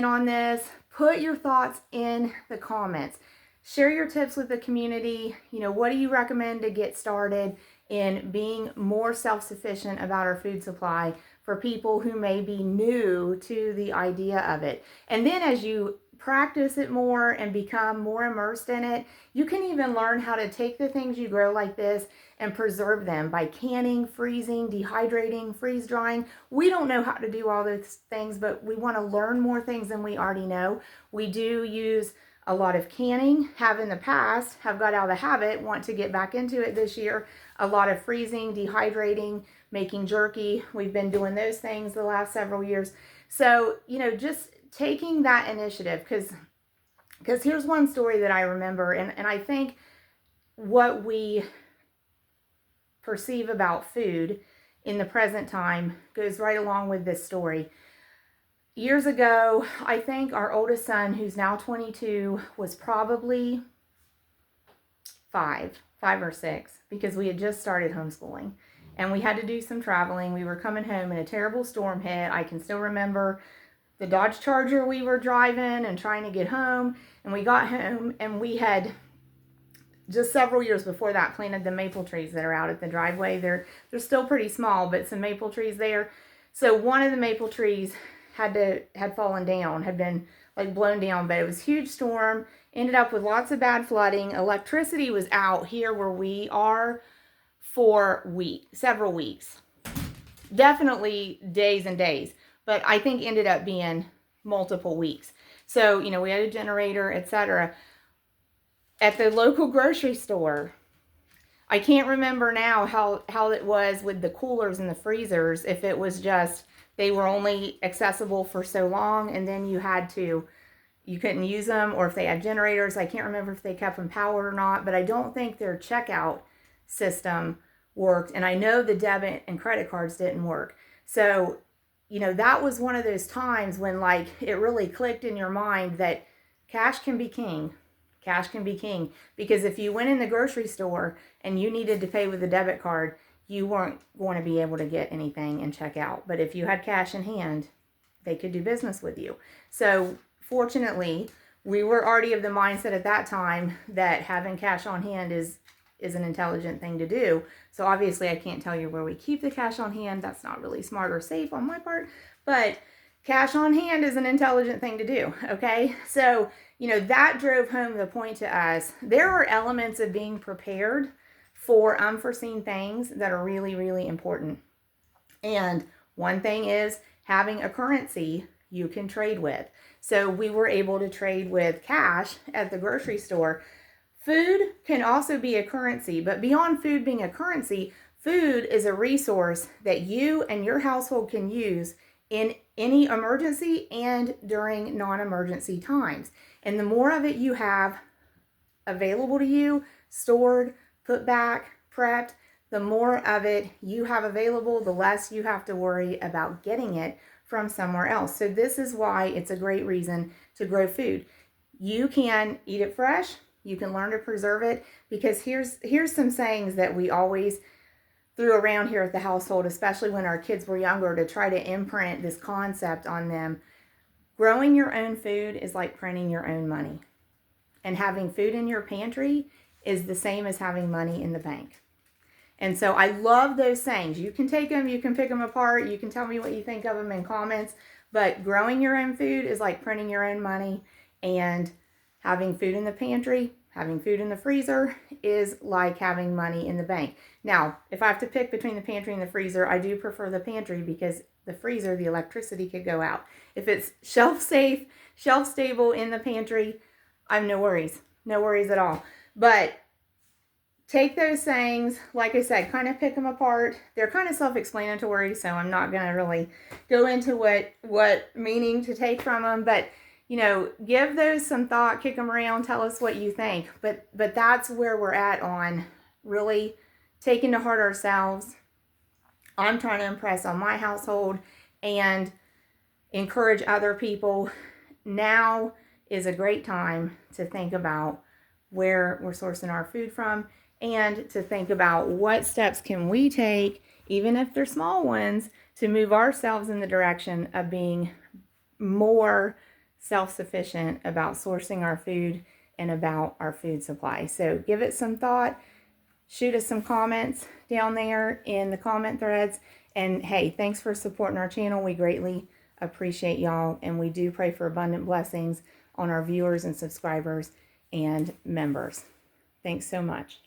on this, put your thoughts in the comments. Share your tips with the community. What do you recommend to get started in being more self-sufficient about our food supply for people who may be new to the idea of it? And then as you practice it more and become more immersed in it, you can even learn how to take the things you grow like this and preserve them by canning, freezing, dehydrating, freeze drying. We don't know how to do all those things, but we want to learn more things than we already know. We do use a lot of canning, have in the past, have got out of the habit, want to get back into it this year. A lot of freezing, dehydrating, making jerky. We've been doing those things the last several years. So, just taking that initiative, because here's one story that I remember, and I think what we perceive about food in the present time goes right along with this story. Years ago, I think our oldest son, who's now 22, was probably five or six, because we had just started homeschooling and we had to do some traveling. We were coming home and a terrible storm hit. I can still remember the Dodge Charger we were driving and trying to get home. And we got home and we had just several years before that planted the maple trees that are out at the driveway. They're still pretty small, but some maple trees there. So one of the maple trees had fallen down, had been like blown down, but it was a huge storm, ended up with lots of bad flooding. Electricity was out here where we are for several weeks, definitely days and days, but I think ended up being multiple weeks. So, we had a generator, etc. At the local grocery store, I can't remember now how it was with the coolers and the freezers, if it was just they were only accessible for so long and then you couldn't use them, or if they had generators. I can't remember if they kept them powered or not, but I don't think their checkout system worked. And I know the debit and credit cards didn't work. So, that was one of those times when it really clicked in your mind that cash can be king. Cash can be king, because if you went in the grocery store and you needed to pay with a debit card, you weren't going to be able to get anything and check out. But if you had cash in hand, they could do business with you. So fortunately, we were already of the mindset at that time that having cash on hand is an intelligent thing to do. So obviously I can't tell you where we keep the cash on hand. That's not really smart or safe on my part, but cash on hand is an intelligent thing to do. Okay. So, that drove home the point to us. There are elements of being prepared for unforeseen things that are really, really important. And one thing is having a currency you can trade with. So we were able to trade with cash at the grocery store. Food can also be a currency, but beyond food being a currency, food is a resource that you and your household can use in any emergency and during non-emergency times. And the more of it you have available to you, stored, put back, prepped, the more of it you have available, the less you have to worry about getting it from somewhere else. So this is why it's a great reason to grow food. You can eat it fresh. You can learn to preserve it, because here's some sayings that we always threw around here at the household, especially when our kids were younger, to try to imprint this concept on them. Growing your own food is like printing your own money. And having food in your pantry is the same as having money in the bank. And so I love those sayings. You can take them, you can pick them apart, you can tell me what you think of them in comments, but growing your own food is like printing your own money, and having food in the pantry, having food in the freezer is like having money in the bank. Now, if I have to pick between the pantry and the freezer, I do prefer the pantry, because the freezer, the electricity could go out. If it's shelf safe, shelf stable in the pantry, I have no worries at all. But take those sayings, like I said, kind of pick them apart. They're kind of self-explanatory, so I'm not going to really go into what meaning to take from them, but give those some thought, kick them around, tell us what you think. But that's where we're at on really taking to heart ourselves. I'm trying to impress on my household and encourage other people. Now is a great time to think about where we're sourcing our food from, and to think about what steps can we take, even if they're small ones, to move ourselves in the direction of being more self-sufficient about sourcing our food and about our food supply. So give it some thought. Shoot us some comments down there in the comment threads. And hey, thanks for supporting our channel. We greatly appreciate y'all. And we do pray for abundant blessings on our viewers and subscribers and members. Thanks so much.